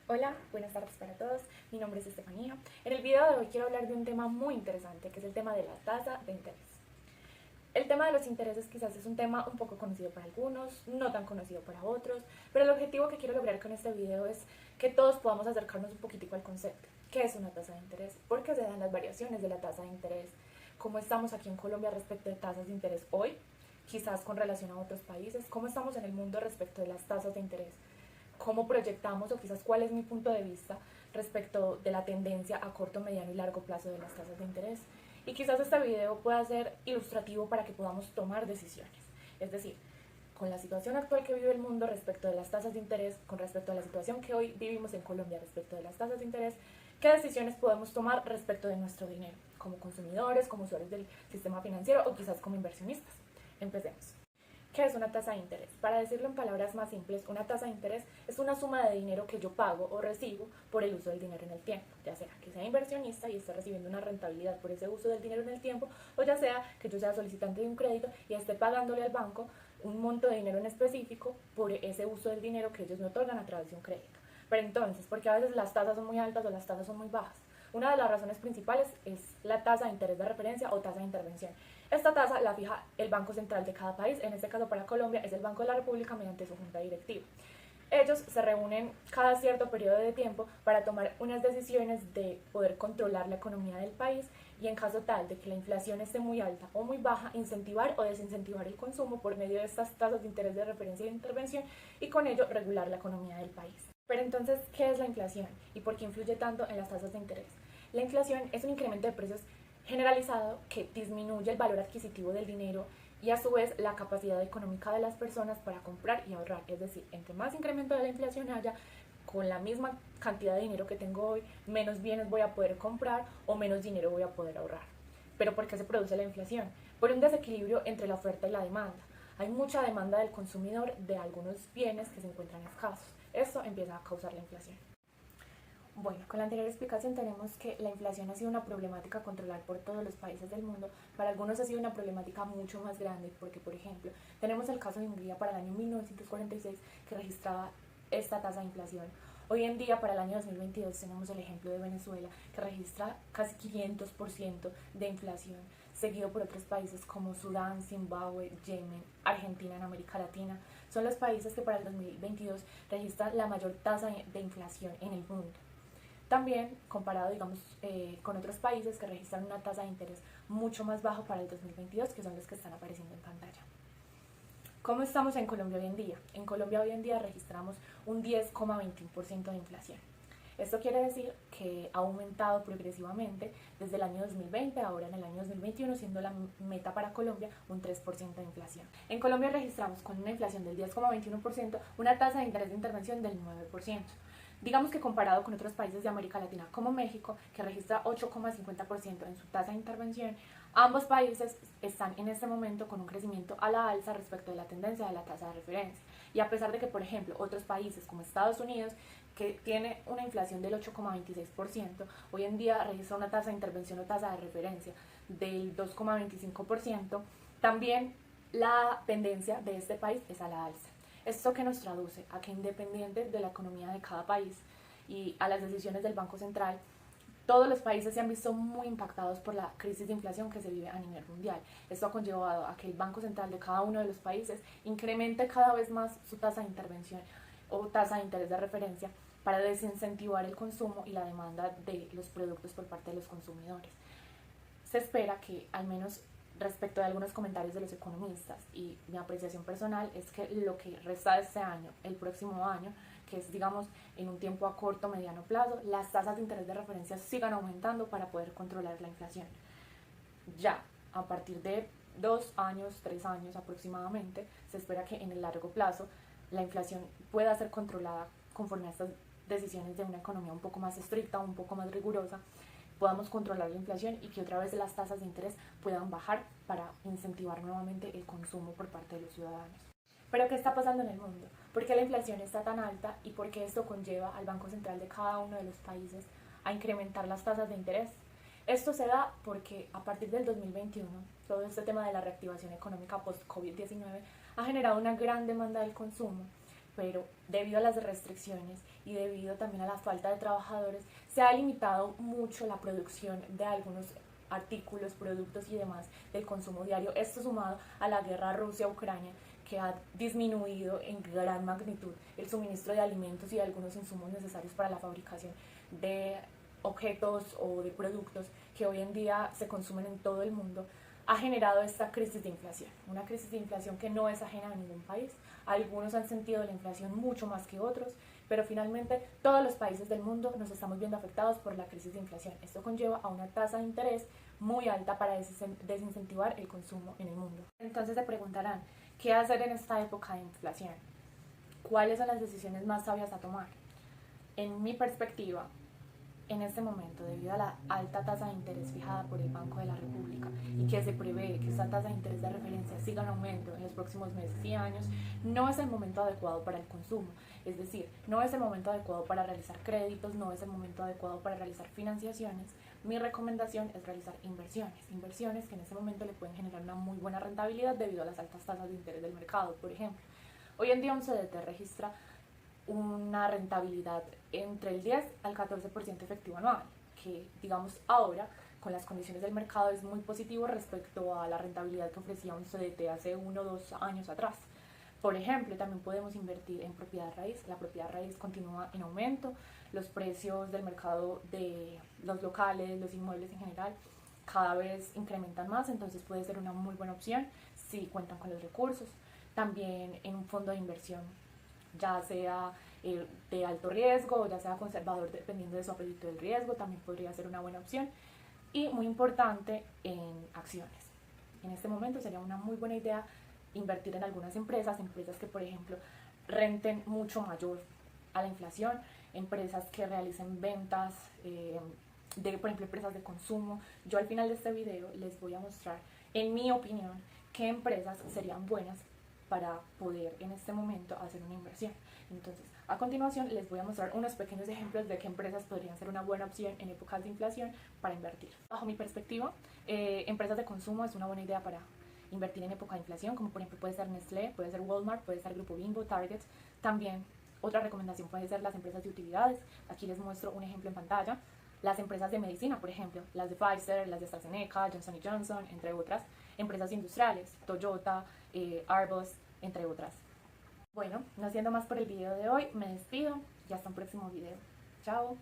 Hola, buenas tardes para todos. Mi nombre es Estefanía. En el video de hoy quiero hablar de un tema muy interesante, que es el tema de la tasa de interés. El tema de los intereses quizás es un tema un poco conocido para algunos, no tan conocido para otros, pero el objetivo que quiero lograr con este video es que todos podamos acercarnos un poquitico al concepto. ¿Qué es una tasa de interés? ¿Por qué se dan las variaciones de la tasa de interés? ¿Cómo estamos aquí en Colombia respecto de tasas de interés hoy? Quizás con relación a otros países. ¿Cómo estamos en el mundo respecto de las tasas de interés? ¿Cómo proyectamos o quizás cuál es mi punto de vista respecto de la tendencia a corto, mediano y largo plazo de las tasas de interés? Y quizás este video pueda ser ilustrativo para que podamos tomar decisiones. Es decir, con la situación actual que vive el mundo respecto de las tasas de interés, con respecto a la situación que hoy vivimos en Colombia respecto de las tasas de interés, ¿qué decisiones podemos tomar respecto de nuestro dinero, como consumidores, como usuarios del sistema financiero o quizás como inversionistas? Empecemos. ¿Qué es una tasa de interés? Para decirlo en palabras más simples, una tasa de interés es una suma de dinero que yo pago o recibo por el uso del dinero en el tiempo, ya sea que sea inversionista y esté recibiendo una rentabilidad por ese uso del dinero en el tiempo, o ya sea que yo sea solicitante de un crédito y esté pagándole al banco un monto de dinero en específico por ese uso del dinero que ellos me otorgan a través de un crédito. Pero entonces, ¿por qué a veces las tasas son muy altas o las tasas son muy bajas? Una de las razones principales es la tasa de interés de referencia o tasa de intervención. Esta tasa la fija el Banco Central de cada país, en este caso para Colombia es el Banco de la República mediante su junta directiva. Ellos se reúnen cada cierto periodo de tiempo para tomar unas decisiones de poder controlar la economía del país y en caso tal de que la inflación esté muy alta o muy baja, incentivar o desincentivar el consumo por medio de estas tasas de interés de referencia e intervención y con ello regular la economía del país. Pero entonces, ¿qué es la inflación y por qué influye tanto en las tasas de interés? La inflación es un incremento de precios generalizado que disminuye el valor adquisitivo del dinero y a su vez la capacidad económica de las personas para comprar y ahorrar. Es decir, entre más incremento de la inflación haya, con la misma cantidad de dinero que tengo hoy, menos bienes voy a poder comprar o menos dinero voy a poder ahorrar. ¿Pero por qué se produce la inflación? Por un desequilibrio entre la oferta y la demanda. Hay mucha demanda del consumidor de algunos bienes que se encuentran escasos. Esto empieza a causar la inflación. Bueno, con la anterior explicación tenemos que la inflación ha sido una problemática a controlar por todos los países del mundo. Para algunos ha sido una problemática mucho más grande porque, por ejemplo, tenemos el caso de Hungría para el año 1946 que registraba esta tasa de inflación. Hoy en día, para el año 2022, tenemos el ejemplo de Venezuela que registra casi 500% de inflación, seguido por otros países como Sudán, Zimbabue, Yemen, Argentina en América Latina. Son los países que para el 2022 registran la mayor tasa de inflación en el mundo. También comparado, digamos, con otros países que registran una tasa de interés mucho más bajo para el 2022, que son los que están apareciendo en pantalla. ¿Cómo estamos en Colombia hoy en día? En Colombia hoy en día registramos un 10,21% de inflación. Esto quiere decir que ha aumentado progresivamente desde el año 2020, ahora en el año 2021, siendo la meta para Colombia un 3% de inflación. En Colombia registramos con una inflación del 10,21% una tasa de interés de intervención del 9%. Digamos que comparado con otros países de América Latina como México, que registra 8,50% en su tasa de intervención, ambos países están en este momento con un crecimiento a la alza respecto de la tendencia de la tasa de referencia. Y a pesar de que, por ejemplo, otros países como Estados Unidos, que tiene una inflación del 8,26%, hoy en día registra una tasa de intervención o tasa de referencia del 2,25%, también la tendencia de este país es a la alza. ¿Esto que nos traduce? A que independiente de la economía de cada país y a las decisiones del Banco Central, todos los países se han visto muy impactados por la crisis de inflación que se vive a nivel mundial. Esto ha conllevado a que el Banco Central de cada uno de los países incremente cada vez más su tasa de intervención o tasa de interés de referencia para desincentivar el consumo y la demanda de los productos por parte de los consumidores. Se espera que, al menos respecto de algunos comentarios de los economistas y mi apreciación personal, es que lo que resta de este año, el próximo año, que es, digamos, en un tiempo a corto, mediano plazo, las tasas de interés de referencia sigan aumentando para poder controlar la inflación. Ya a partir de 2 años, 3 años aproximadamente, se espera que en el largo plazo la inflación pueda ser controlada conforme a estas decisiones de una economía un poco más estricta, un poco más rigurosa, podamos controlar la inflación y que otra vez las tasas de interés puedan bajar para incentivar nuevamente el consumo por parte de los ciudadanos. Pero ¿qué está pasando en el mundo? ¿Por qué la inflación está tan alta y por qué esto conlleva al Banco Central de cada uno de los países a incrementar las tasas de interés? Esto se da porque a partir del 2021, todo este tema de la reactivación económica post-COVID-19 ha generado una gran demanda del consumo pero debido a las restricciones y debido también a la falta de trabajadores, se ha limitado mucho la producción de algunos artículos, productos y demás del consumo diario. Esto sumado a la guerra Rusia-Ucrania, que ha disminuido en gran magnitud el suministro de alimentos y de algunos insumos necesarios para la fabricación de objetos o de productos que hoy en día se consumen en todo el mundo, ha generado esta crisis de inflación. Una crisis de inflación que no es ajena a ningún país. Algunos han sentido la inflación mucho más que otros, pero finalmente todos los países del mundo nos estamos viendo afectados por la crisis de inflación. Esto conlleva a una tasa de interés muy alta para desincentivar el consumo en el mundo. Entonces se preguntarán, ¿qué hacer en esta época de inflación? ¿Cuáles son las decisiones más sabias a tomar? En mi perspectiva, en este momento, debido a la alta tasa de interés fijada por el Banco de la República y que se prevé que esta tasa de interés de referencia siga en aumento en los próximos meses y años, no es el momento adecuado para el consumo. Es decir, no es el momento adecuado para realizar créditos, no es el momento adecuado para realizar financiaciones. Mi recomendación es realizar inversiones que en este momento le pueden generar una muy buena rentabilidad debido a las altas tasas de interés del mercado. Por ejemplo, hoy en día un CDT registra una rentabilidad entre el 10 al 14% efectivo anual, que digamos ahora con las condiciones del mercado es muy positivo respecto a la rentabilidad que ofrecía un CDT hace 1 o 2 años atrás. Por ejemplo, también podemos invertir en propiedad raíz. La propiedad raíz continúa en aumento, los precios del mercado de los locales, los inmuebles en general, cada vez incrementan más, entonces puede ser una muy buena opción si cuentan con los recursos. También en un fondo de inversión, ya sea de alto riesgo o ya sea conservador, dependiendo de su apetito del riesgo, también podría ser una buena opción. Y muy importante, en acciones. En este momento sería una muy buena idea invertir en algunas empresas que por ejemplo renten mucho mayor a la inflación, empresas que realicen ventas, de, por ejemplo, empresas de consumo. Yo al final de este video les voy a mostrar, en mi opinión, qué empresas serían buenas para poder en este momento hacer una inversión. Entonces, a continuación les voy a mostrar unos pequeños ejemplos de qué empresas podrían ser una buena opción en épocas de inflación para invertir. Bajo mi perspectiva, empresas de consumo es una buena idea para invertir en época de inflación, como por ejemplo puede ser Nestlé, puede ser Walmart, puede ser Grupo Bimbo, Target. También otra recomendación puede ser las empresas de utilidades. Aquí les muestro un ejemplo en pantalla. Las empresas de medicina, por ejemplo, las de Pfizer, las de AstraZeneca, Johnson & Johnson, entre otras. Empresas industriales, Toyota, Airbus, entre otras. Bueno, no siendo más por el video de hoy, me despido y hasta un próximo video. Chao.